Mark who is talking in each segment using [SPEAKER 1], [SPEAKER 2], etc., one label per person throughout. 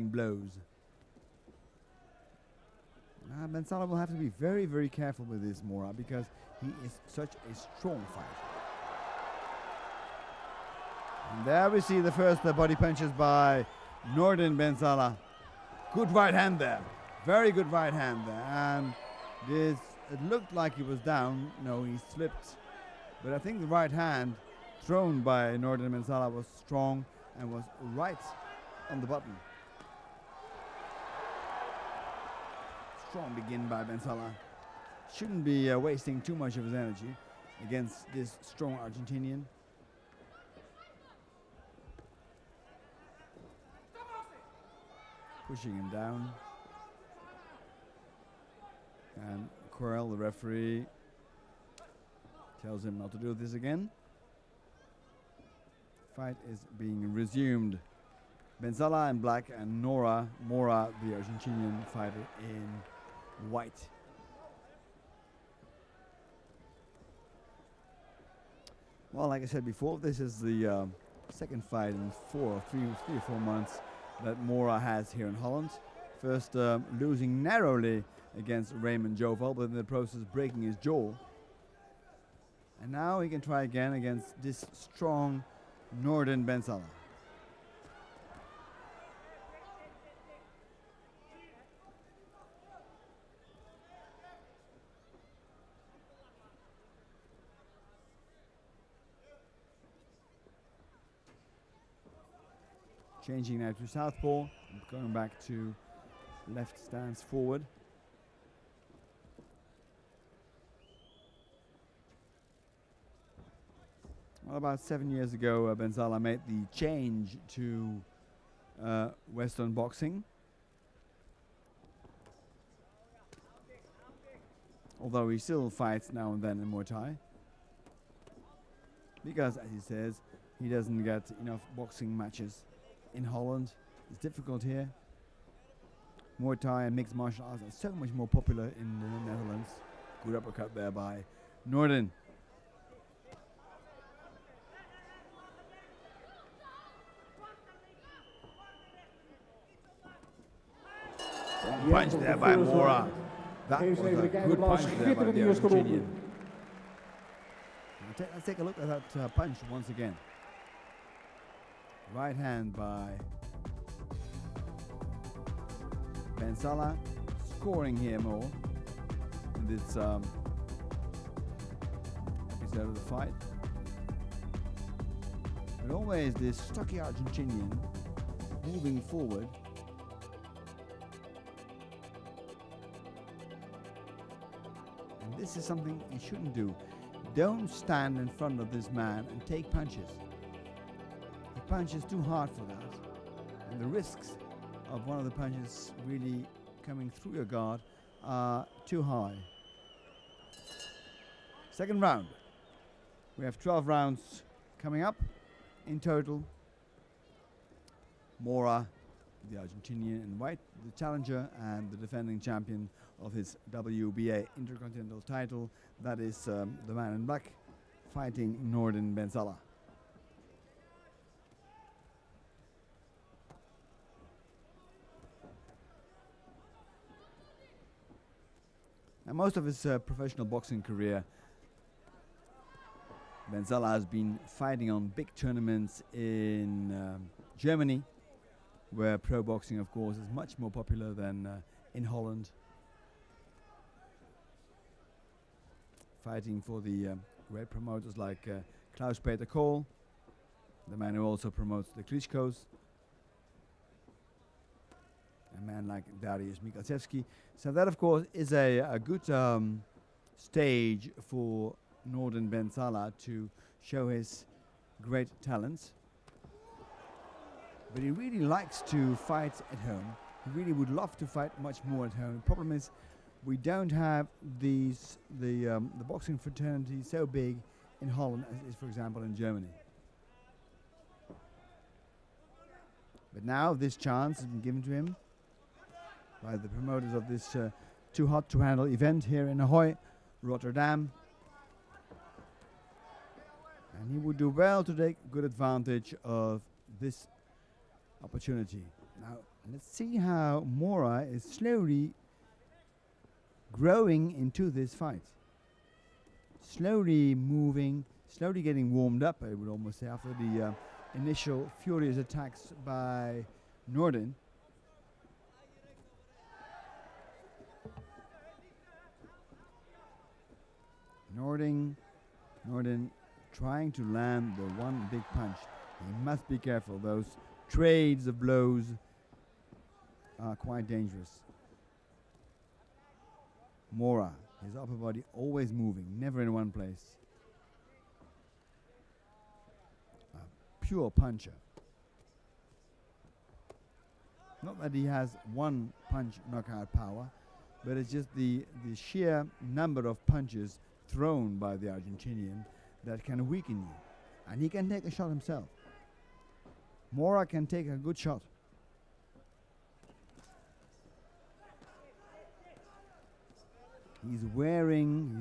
[SPEAKER 1] blows. Ben Salah will have to be very, very careful with this Mora because he is such a strong fighter. And there we see the first body punches by Nordin Ben Salah. Good right hand there. Very good right hand there. And this, it looked like he was down. No, he slipped. But I think the right hand thrown by Nordin Ben Salah was strong and was right on the button. Strong begin by Ben Salah. Shouldn't be wasting too much of his energy against this strong Argentinian. Pushing him down. And Corral, the referee, tells him not to do this again. Fight is being resumed. Ben Salah in black and Mora, the Argentinian fighter, in white. Well, like I said before, this is the second fight in three or 4 months that Mora has here in Holland. First losing narrowly against Raymond Joval, but in the process breaking his jaw. And now he can try again against this strong Nordin Ben Salah. Changing now to southpaw, going back to left stance forward. Well, about 7 years ago, Ben Salah made the change to Western boxing. Although he still fights now and then in Muay Thai. Because, as he says, he doesn't get enough boxing matches in Holland. It's difficult here. Muay Thai and mixed martial arts are so much more popular in the Netherlands. Good uppercut there by Nordin. Punch there by Mora. That was a good punch there by the Argentinian. Let's take a look at that punch once again. Right hand by Ben Salah, scoring here more in this episode of the fight. But always this stocky Argentinian moving forward. And this is something you shouldn't do. Don't stand in front of this man and take punches. He punches too hard for that. And the risks of one of the punches really coming through your guard are too high. Second round. We have 12 rounds coming up in total. Mora, the Argentinian in white, the challenger and the defending champion of his WBA Intercontinental title. That is the man in black fighting Nordin Ben Salah. Now, most of his professional boxing career, Ben Salah has been fighting on big tournaments in Germany, where pro boxing, of course, is much more popular than in Holland. Fighting for the great promoters like Klaus-Peter Kohl, the man who also promotes the Klitschko's. A man like Dariusz Michalczewski. So that, of course, is a good stage for Nordin Ben Salah to show his great talents. But he really likes to fight at home. He really would love to fight much more at home. The problem is we don't have the boxing fraternity so big in Holland as it is, for example, in Germany. But now this chance has been given to him by the promoters of this Too Hot to Handle event here in Ahoy, Rotterdam. And he would do well to take good advantage of this opportunity. Now, Let's see how Mora is slowly growing into this fight. Slowly moving, slowly getting warmed up, I would almost say, after the initial furious attacks by Nordin. Nordin trying to land the one big punch. He must be careful. Those trades of blows are quite dangerous. Mora, his upper body always moving, never in one place. A pure puncher. Not that he has one punch knockout power, but it's just the sheer number of punches thrown by the Argentinian that can weaken you. And he can take a shot himself. Mora can take a good shot. He's wearing,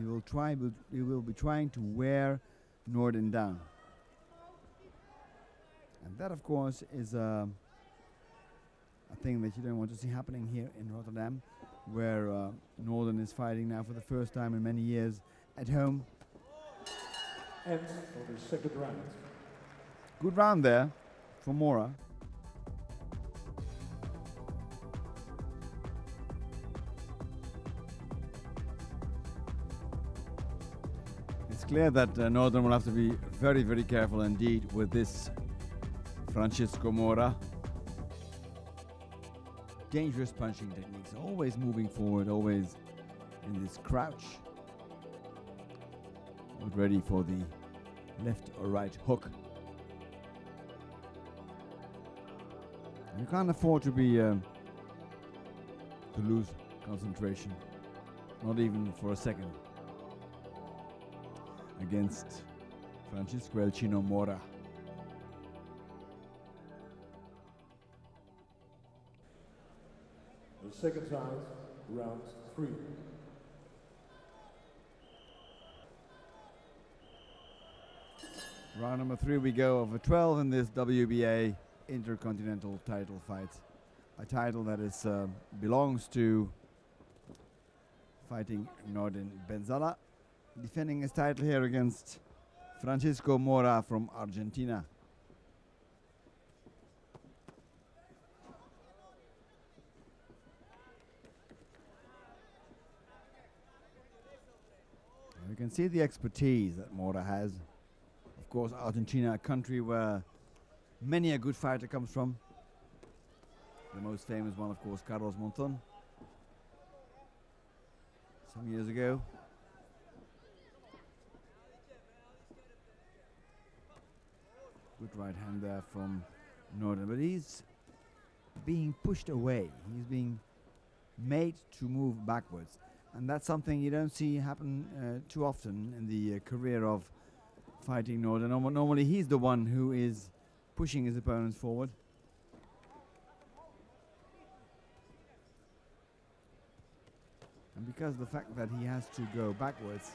[SPEAKER 1] he will be trying to wear Nordin down. And that, of course, is a thing that you don't want to see happening here in Rotterdam, where Nordin is fighting now for the first time in many years at home.
[SPEAKER 2] End of the second round.
[SPEAKER 1] Good round there for Mora. It's clear that Nordin will have to be very, very careful indeed with this Francesco Mora. Dangerous punching techniques, always moving forward, always in this crouch. Not ready for the left or right hook. You can't afford to be to lose concentration, not even for a second, against Francesco El Chino Mora.
[SPEAKER 2] The second round, round 3.
[SPEAKER 1] Round number 3 we go of a 12 in this WBA Intercontinental title fight. A title that is belongs to fighting Nordin Benzala, defending his title here against Francesco Mora from Argentina. You can see the expertise that Mora has. Of course, Argentina, a country where many a good fighter comes from. The most famous one, of course, Carlos Monzon, some years ago. Good right hand there from Nordin, but he's being pushed away. He's being made to move backwards. And that's something you don't see happen too often in the career of fighting Nordin. Normally he's the one who is pushing his opponents forward. And because of the fact that he has to go backwards,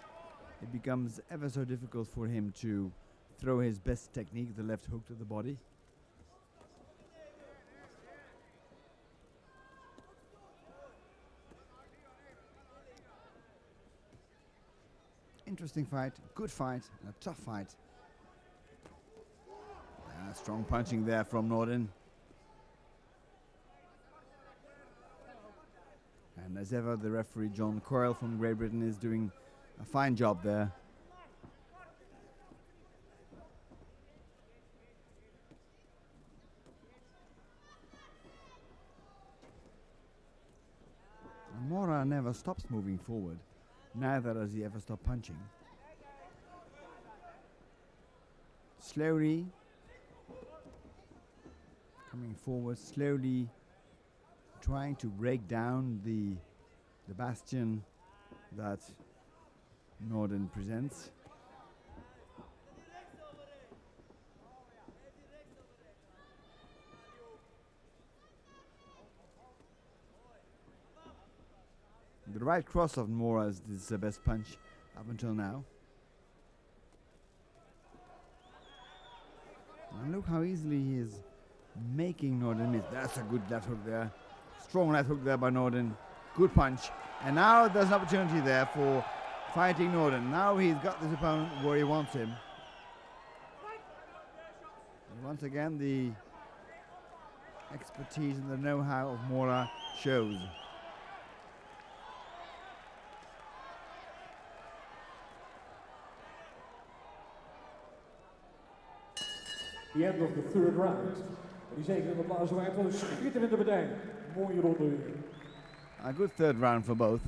[SPEAKER 1] it becomes ever so difficult for him to throw his best technique, the left hook to the body. Interesting fight, good fight, and a tough fight. Strong punching there from Nordin. And as ever, the referee John Coyle from Great Britain is doing a fine job there. And Mora never stops moving forward. Neither does he ever stop punching. Slowly coming forward, slowly trying to break down the bastion that Nordin presents. The right cross of Mora is the best punch up until now. And look how easily he is making Nordin miss. That's a good left hook there. Strong left hook there by Nordin. Good punch. And now there's an opportunity there for fighting Nordin. Now he's got this opponent where he wants him. And once again, the expertise and the know-how of Mora shows.
[SPEAKER 2] The end of the third round. Die zeker een applaus waard, want een schitterende partij. Mooie ronde weer.
[SPEAKER 1] A good third round for both.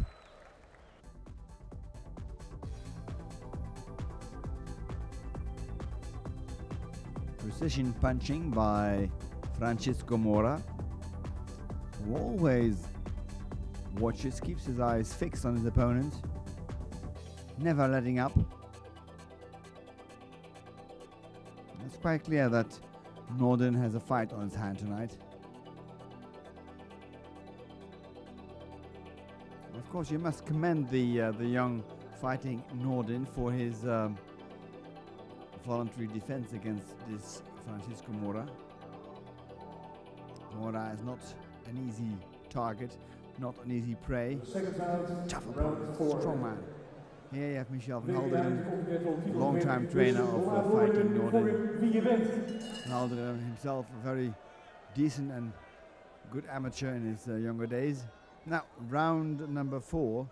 [SPEAKER 1] Precision punching by Francesco Mora, who always watches, keeps his eyes fixed on his opponent, never letting up. It's quite clear that Nordin has a fight on his hand tonight. Of course, you must commend the young fighting Nordin for his voluntary defense against this Francesco Mora. Mora is not an easy target, not an easy prey. Tough opponent, strong man. Here you have Michel van Halderen, long-time trainer of fighting Nordin. Van Halderen himself a very decent and good amateur in his younger days. Now, round number 4.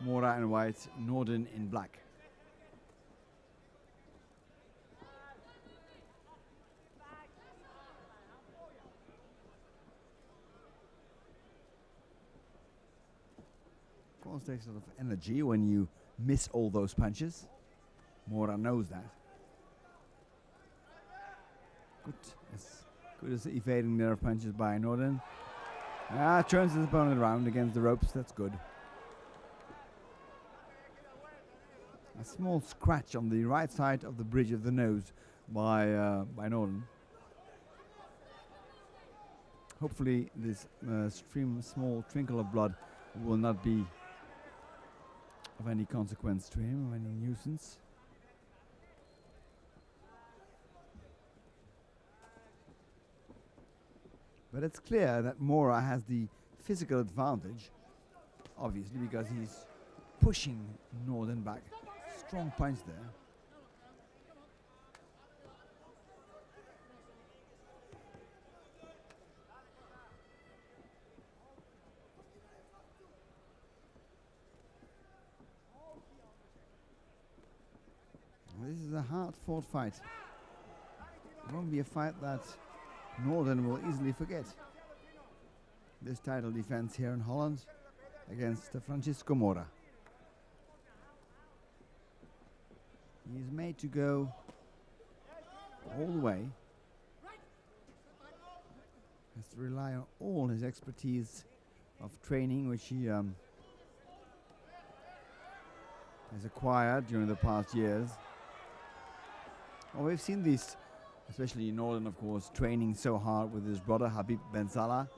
[SPEAKER 1] Mora in white, Nordin in black. Of course, takes a lot of energy when you miss all those punches. Mora knows that. Good as evading their punches by Nordin. Turns his opponent around against the ropes. That's good. A small scratch on the right side of the bridge of the nose by Nordin. Hopefully, this small trickle of blood will not be of any consequence to him, of any nuisance. But it's clear that Mora has the physical advantage, obviously, because he's pushing Nordin back. Strong punch there. This is a hard-fought fight. It won't be a fight that Nordin will easily forget. This title defense here in Holland against Francesco Mora. He's made to go all the way. Has to rely on all his expertise of training, which he has acquired during the past years. Well, we've seen these, especially Nordin, of course, training so hard with his brother Habib Ben Salah.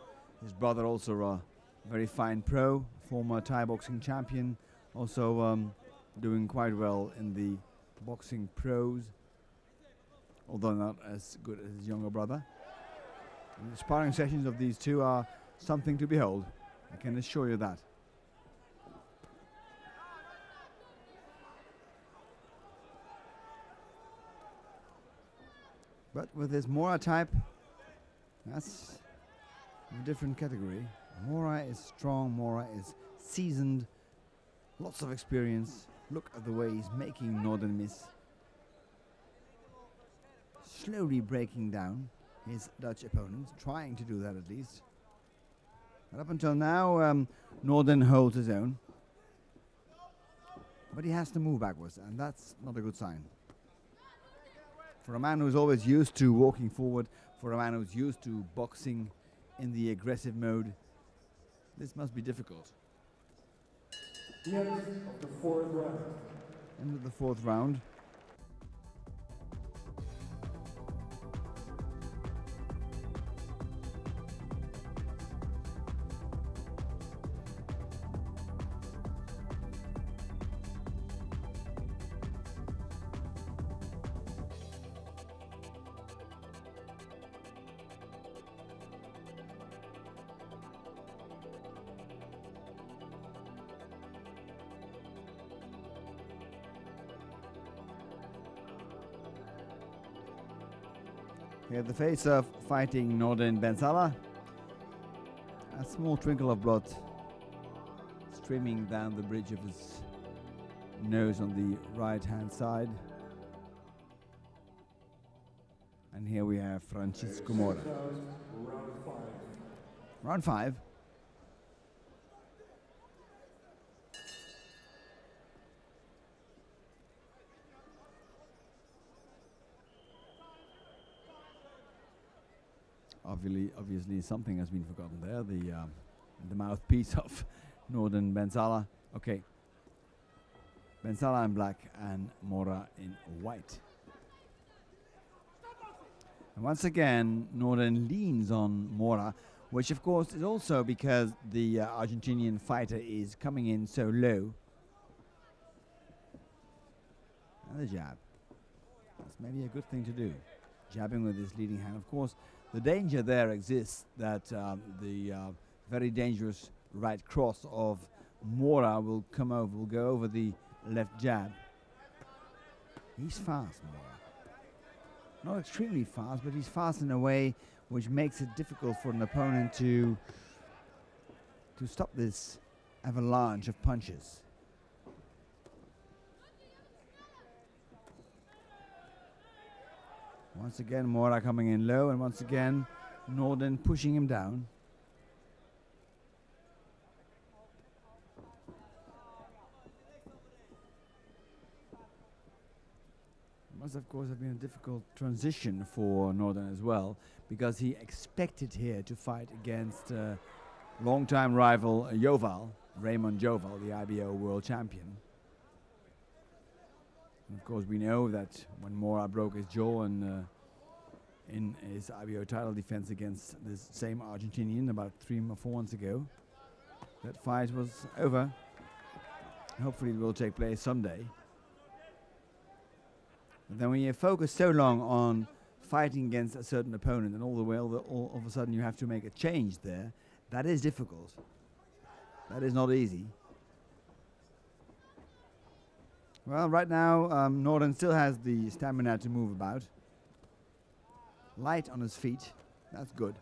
[SPEAKER 1] His brother also a very fine pro, former Thai boxing champion, also doing quite well in the boxing pros, although not as good as his younger brother. And the sparring sessions of these two are something to behold, I can assure you that. But with his Mora type, that's a different category. Mora is strong, Mora is seasoned, lots of experience. Look at the way he's making Nordin miss. Slowly breaking down his Dutch opponent, trying to do that at least. But up until now, Nordin holds his own. But he has to move backwards, and that's not a good sign. For a man who's always used to walking forward, for a man who's used to boxing in the aggressive mode, this must be difficult.
[SPEAKER 2] The end of the fourth round.
[SPEAKER 1] End of the fourth round. Here the face of fighting Nordin Ben Salah. A small trickle of blood streaming down the bridge of his nose on the right hand side. And here we have Francesco Mora. Round 5. Obviously something has been forgotten there. The mouthpiece of Nordin Ben Salah. Okay. Ben Salah in black and Mora in white. And once again, Nordin leans on Mora, which of course is also because the Argentinian fighter is coming in so low. And the jab. That's maybe a good thing to do. Jabbing with his leading hand. Of course, the danger there exists that the very dangerous right cross of Mora will go over the left jab. He's fast, Mora. Not extremely fast, but he's fast in a way which makes it difficult for an opponent to stop this avalanche of punches. Once again, Mora coming in low, and once again, Nordin pushing him down. Must of course have been a difficult transition for Nordin as well, because he expected here to fight against long-time rival Raymond Joval, the IBO world champion. And of course we know that when Mora broke his jaw and in his IBO title defense against this same Argentinian about 3 or 4 months ago, that fight was over. Hopefully it will take place someday. But then when you focus so long on fighting against a certain opponent and all of a sudden you have to make a change there, that is difficult. That is not easy. Well, right now Nordin still has the stamina to move about. Light on his feet, that's good.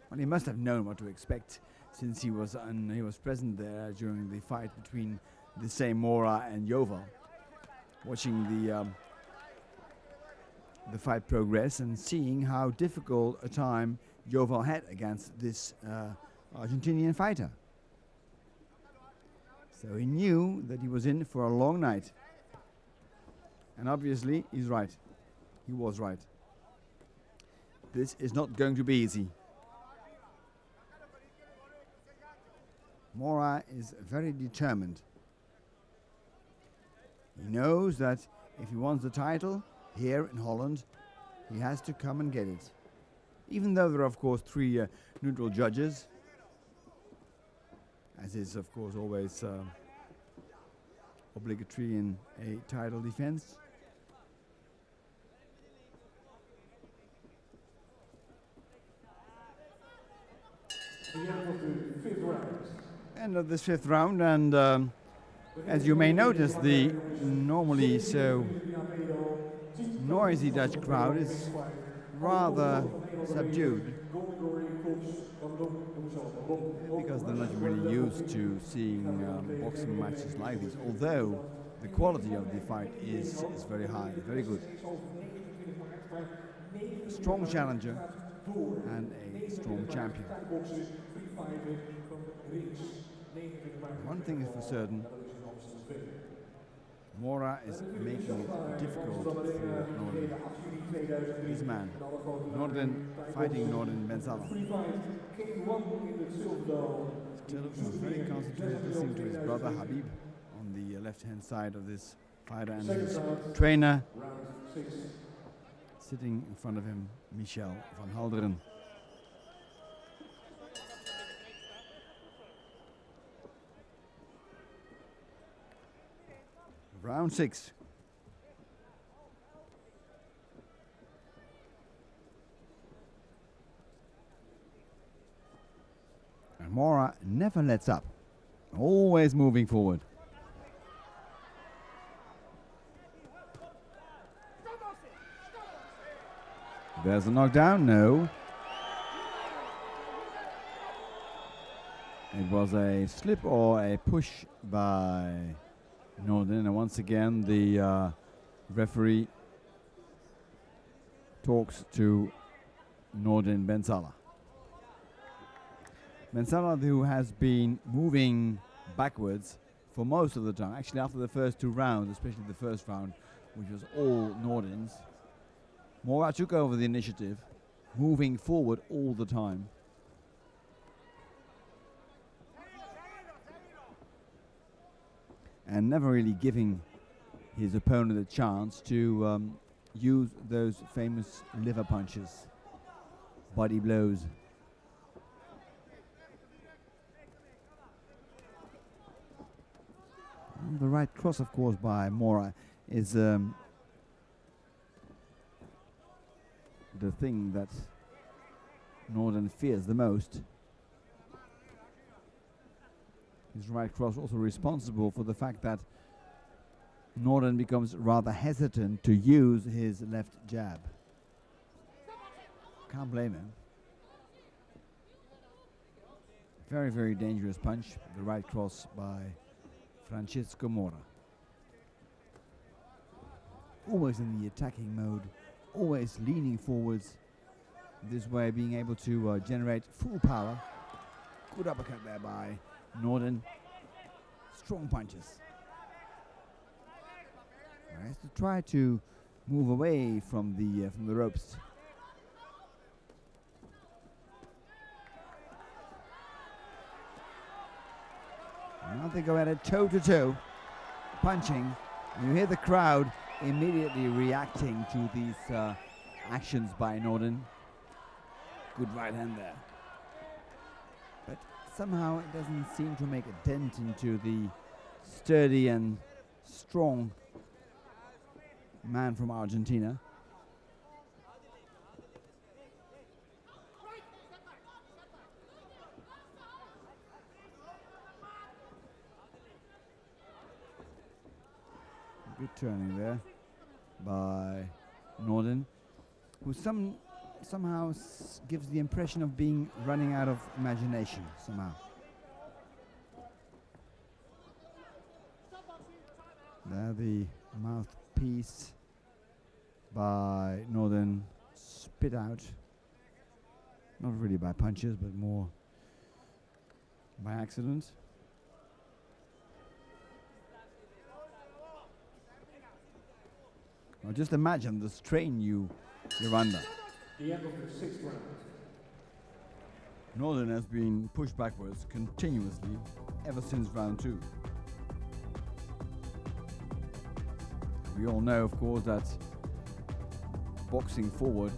[SPEAKER 1] Well, he must have known what to expect since he was present there during the fight between the same Mora and Joval. Watching the fight progress and seeing how difficult a time Joval had against this Argentinian fighter. So he knew that he was in for a long night. And obviously he's right. He was right. This is not going to be easy. Mora is very determined. He knows that if he wants the title here in Holland, he has to come and get it. Even though there are, of course, 3 neutral judges, as is, of course, always obligatory in a title defense. End of this 5th round, and as you may notice, the normally so noisy Dutch crowd is rather subdued, because they're not really used to seeing boxing matches like this, although the quality of the fight is very high, very good. A strong challenger and a strong champion. One thing is for certain, Mora is making it difficult for Nordin. This man, Nordin, fighting Nordin Ben Salah. Still very concentrated, listening to his brother Habib on the left-hand side of this fighter, and his trainer sitting in front of him, Michel van Halderen. Round 6. And Mora never lets up, always moving forward. There's a knockdown. No. It was a slip or a push by Nordin, and once again the referee talks to Nordin Ben Salah. Ben Salah, who has been moving backwards for most of the time, actually after the first two rounds, especially the first round, which was all Nordin's. Mora took over the initiative, moving forward all the time. And never really giving his opponent a chance to use those famous liver punches, body blows. And the right cross, of course, by Mora is the thing that Nordin fears the most. His right cross also responsible for the fact that Nordin becomes rather hesitant to use his left jab. Can't blame him. Very, very dangerous punch. The right cross by Francesco Mora. Always in the attacking mode, always leaning forwards. This way being able to generate full power. Good uppercut there by Nordin. Strong punches. He has to try to move away from the ropes. Now they go at it toe to toe, punching. And you hear the crowd immediately reacting to these actions by Nordin. Good right hand there. But somehow it doesn't seem to make a dent into the sturdy and strong man from Argentina. Good turning there by Nordin, who somehow gives the impression of being running out of imagination somehow. There the mouthpiece by Nordin spit out. Not really by punches, but more by accident. Now just imagine the strain you're under.
[SPEAKER 2] The end of the sixth round.
[SPEAKER 1] Nordin has been pushed backwards continuously ever since round 2. We all know, of course, that boxing forward